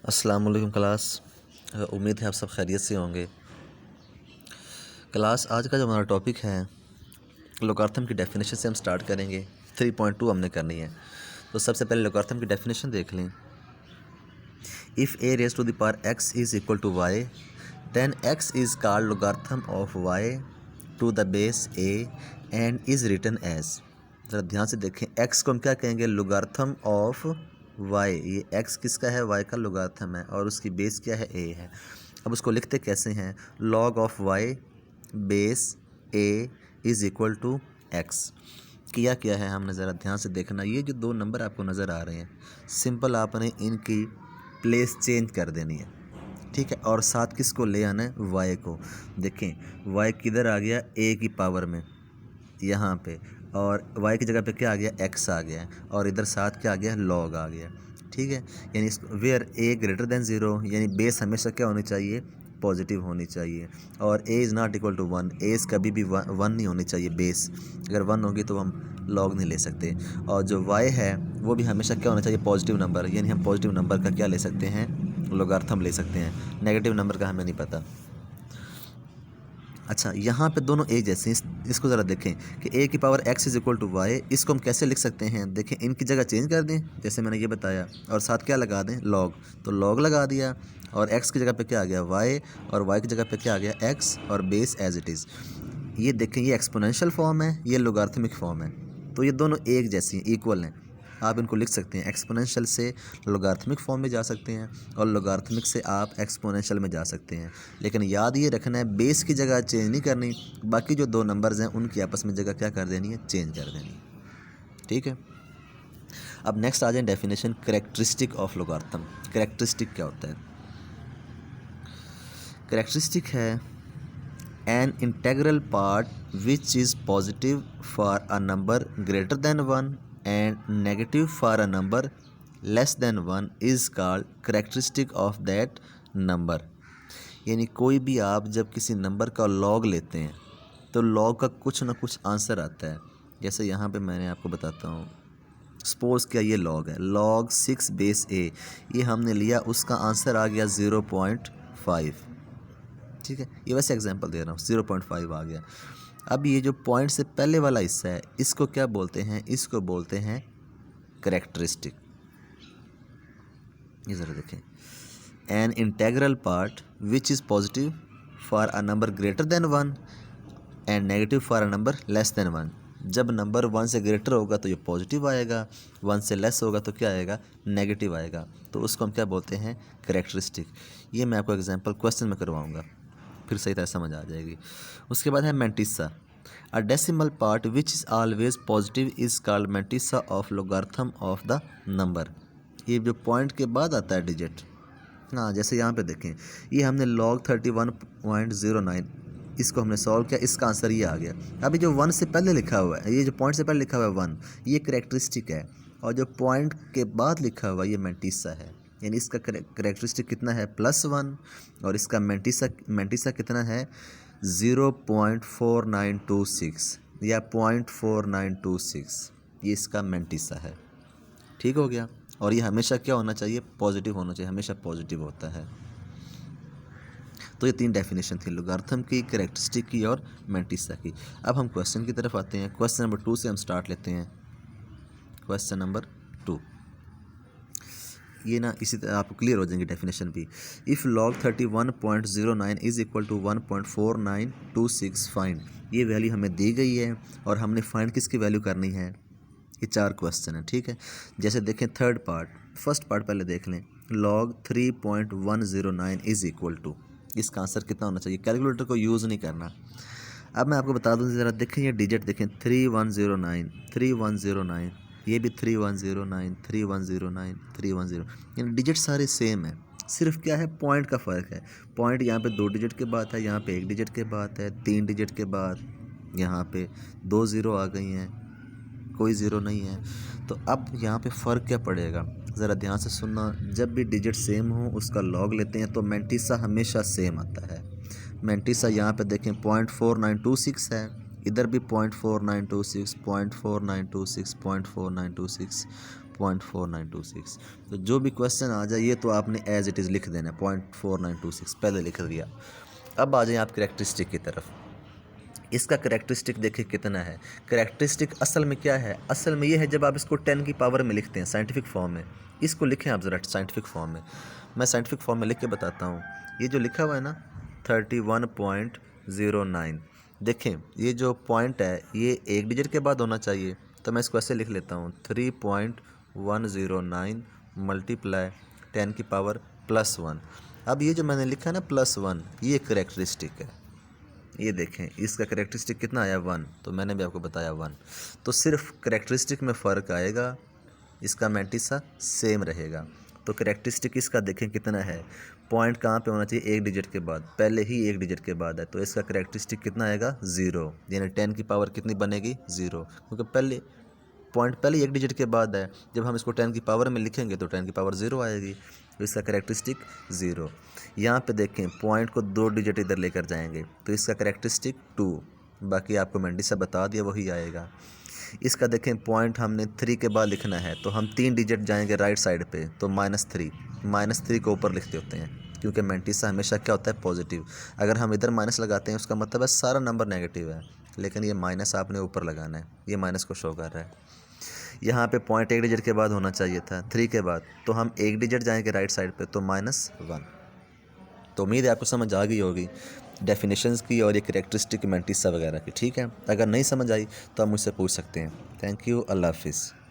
अस्सलाम वालेकुम क्लास। उम्मीद है आप सब खैरियत से होंगे। क्लास आज का जो हमारा टॉपिक है लोगारिथम की डेफिनेशन से हम स्टार्ट करेंगे। 3.2 हमने करनी है। तो सबसे पहले लोगारिथम की डेफिनेशन देख लें। If a raise to the power x is equal to y then x is called logarithm of y to the base a and is written as. ज़रा ध्यान से देखें, एक्स को हम क्या कहेंगे? Logarithm of y. ये एक्स किसका है? वाई का लोगारिथम है और उसकी बेस क्या है? ए है। अब उसको लिखते कैसे हैं? Log of y base a is equal to x. किया क्या है हमने, ज़रा ध्यान से देखना। ये जो दो नंबर आपको नज़र आ रहे हैं, सिंपल आपने इनकी प्लेस चेंज कर देनी है, ठीक है। और साथ किसको ले आना है? वाई को। देखें वाई किधर आ गया? ए की पावर में यहाँ पे, और y की जगह पे क्या आ गया? x आ गया, और इधर साथ क्या आ गया? log आ गया, ठीक है। यानी वेयर a ग्रेटर देन 0, यानी बेस हमेशा क्या होनी चाहिए? पॉजिटिव होनी चाहिए। और a is not equal to 1, एज कभी भी 1 नहीं होनी चाहिए बेस। अगर 1 होगी तो हम log नहीं ले सकते। और जो y है वो भी हमेशा क्या होना चाहिए? पॉजिटिव नंबर, यानी हम पॉजिटिव नंबर का क्या ले सकते हैं? लोगारिथम ले सकते हैं। नेगेटिव नंबर का हमें नहीं पता। अच्छा, यहाँ पे दोनों ए जैसे हैं। इसको ज़रा देखें कि ए की power x is equal to y. इसको हम कैसे लिख सकते हैं? देखें, इनकी जगह चेंज कर दें जैसे मैंने ये बताया, और साथ क्या लगा दें? लॉग। तो लॉग लगा दिया, और एक्स की जगह पे क्या आ गया? वाई, और वाई की जगह पे क्या आ गया? एक्स, और बेस एज इट इज़। ये देखें, ये एक्सपोनेंशियल फॉर्म है, ये लोगारिथमिक फॉर्म है। तो ये दोनों एक जैसी हैं, इक्वल हैं। आप इनको लिख सकते हैं, एक्सपोनेंशियल से लोगारिथमिक फॉर्म में जा सकते हैं, और लोगारिथमिक से आप एक्सपोनेंशियल में जा सकते हैं। लेकिन याद ये रखना है, बेस की जगह चेंज नहीं करनी, बाकी जो दो नंबर्स हैं उनकी आपस में जगह क्या कर देनी है? चेंज कर देनी है, ठीक है। अब नेक्स्ट आ जाए definition, characteristic of logarithm. Characteristic क्या होता है? कैरेक्टरिस्टिक है an integral part which is positive for a number greater than 1 and negative for a number less than 1 is called characteristic of that number। यानी कोई भी आप जब किसी नंबर का लॉग लेते हैं तो लॉग का कुछ ना कुछ आंसर आता है। जैसे यहाँ पे मैंने आपको बताता हूँ, सपोज़ क्या ये लॉग है, लॉग 6 बेस ए, ये हमने लिया, उसका आंसर आ गया 0.5, ठीक है। ये वैसे एग्जांपल दे रहा हूँ, 0.5 आ गया। अब ये जो पॉइंट से पहले वाला हिस्सा है, इसको क्या बोलते हैं? इसको बोलते हैं कैरेक्टरिस्टिक। ये ज़रा देखें, an integral part which is positive for a number greater than 1 and negative for a number less than 1। जब नंबर 1 से ग्रेटर होगा तो ये पॉजिटिव आएगा, 1 से लेस होगा तो क्या आएगा? नेगेटिव आएगा। तो उसको हम क्या बोलते हैं? कैरेक्टरिस्टिक। ये मैं आपको एग्जांपल क्वेश्चन में करवाऊंगा, फिर सही तरह समझ आ जाएगी। उसके बाद है mantissa. A decimal part which is always positive is called mantissa of logarithm of the number. ये जो पॉइंट के बाद आता है डिजिट, हाँ, जैसे यहाँ पे देखें, ये हमने log 31.09 इसको हमने सॉल्व किया, इसका आंसर ये आ गया। अभी जो 1 से पहले लिखा हुआ है, ये जो पॉइंट से पहले लिखा हुआ है 1, ये कैरेक्टरिस्टिक है, और जो पॉइंट के बाद लिखा हुआ ये मैंटिसा है। यानी इसका कैरेक्टरिस्टिक कितना है? +1, और इसका मैंटिसा कितना है? 0.4926 या 0.4926, ये इसका मैंटिसा है, ठीक हो गया। और ये हमेशा क्या होना चाहिए? पॉजिटिव होना चाहिए, हमेशा पॉजिटिव होता है। तो ये 3 डेफिनेशन थी, लोगारिथम की, कैरेक्टरिस्टिक की, और मैंटिसा की। अब हम क्वेश्चन की तरफ आते हैं। क्वेश्चन नंबर 2 से हम स्टार्ट लेते हैं। क्वेश्चन नंबर 2, ये ना इसी तरह आपको क्लियर हो जाएंगी डेफिनेशन भी। If log 31.09 is equal to 1.4926 find. ये वैल्यू हमें दी गई है, और हमने फाइंड किसकी वैल्यू करनी है? ये 4 क्वेश्चन है, ठीक है। जैसे देखें थर्ड पार्ट, फर्स्ट पार्ट पहले देख लें। log 3.109 इज़ इक्वल टू, इसका आंसर कितना होना चाहिए? कैलकुलेटर को यूज़ नहीं करना। अब मैं आपको बता दूं, ज़रा देखें ये डिजिट देखें, 3109 3109, ये भी 3109 3109 310, यानी डिजिट सारे सेम है, सिर्फ क्या है? पॉइंट का फ़र्क है। पॉइंट यहाँ पे 2 डिजिट के बाद है, यहाँ पे 1 डिजिट के बाद है, 3 डिजिट के बाद यहाँ पे 2 ज़ीरो आ गई हैं, कोई ज़ीरो नहीं है। तो अब यहाँ पे फ़र्क क्या पड़ेगा? ज़रा ध्यान से सुनना। जब भी डिजिट सेम हो उसका लॉग लेते हैं तो मैंटिसा हमेशा सेम आता है। मैंटिसा यहाँ पे देखें 0.4926 है, इधर भी 0.4926 0.4926 0.4926 0.4926। तो जो भी क्वेश्चन आ जाए ये तो आपने एज इट इज़ लिख देना, 0.4926 पहले लिख दिया। अब आ जाए आप करेक्टरिस्टिक की तरफ। इसका करेक्टरिस्टिक देखिए कितना है। करेक्टरिस्टिक असल में क्या है, असल में ये है जब आप इसको 10 की पावर में लिखते हैं साइंटिफिक फॉर्म में, इसको लिखें आप ज़रा साइंटिफिक फॉर्म में। मैं साइंटिफिक फॉर्म में लिख के बताता हूँ। ये जो लिखा हुआ है ना 31.09, देखें ये जो पॉइंट है ये एक डिजिट के बाद होना चाहिए, तो मैं इसको ऐसे लिख लेता हूँ 3.109 मल्टीप्लाई 10 की पावर +1। अब ये जो मैंने लिखा है ना +1, ये करेक्टरिस्टिक है। ये देखें इसका करेक्टरिस्टिक कितना आया 1, तो मैंने भी आपको बताया 1। तो सिर्फ करेक्टरिस्टिक में फ़र्क आएगा, इसका मैंटिसा सेम रहेगा। तो करेक्टरिस्टिक इसका देखें कितना है, पॉइंट कहाँ पे होना चाहिए, एक डिजिट के बाद, पहले ही एक डिजिट के बाद है, तो इसका करेक्टरिस्टिक कितना आएगा 0, यानी 10 की पावर कितनी बनेगी 0, क्योंकि पहले पॉइंट पहले एक डिजिट के बाद है। जब हम इसको 10 की पावर में लिखेंगे तो 10 की पावर 0 आएगी, तो इसका करेक्टरिस्टिक 0। यहाँ पे देखें पॉइंट को 2 डिजिट इधर लेकर जाएंगे तो इसका करेक्टरिस्टिक 2, बाकी आपको मैंटिसा बता दिया वही आएगा। इसका देखें पॉइंट हमने 3 के बाद लिखना है, तो हम 3 डिजिट जाएंगे राइट साइड पे, तो -3 को ऊपर लिखते होते हैं, क्योंकि मैंटिसा हमेशा क्या होता है पॉजिटिव। अगर हम इधर माइनस लगाते हैं उसका मतलब है सारा नंबर नेगेटिव है, लेकिन ये माइनस आपने ऊपर लगाना है, ये माइनस को शो कर रहा है। यहाँ पे पॉइंट एक डिजिट के बाद होना चाहिए था 3 के बाद, तो हम एक डिजिट जाएंगे राइट साइड पे, तो -1। तो उम्मीद है आपको समझ आ गई होगी डेफिनेशंस की और ये करेक्टरिस्टिक मैंटिसा वगैरह की। ठीक है, अगर नहीं समझ आई तो आप मुझसे पूछ सकते हैं। थैंक यू, अल्लाह हाफिज़।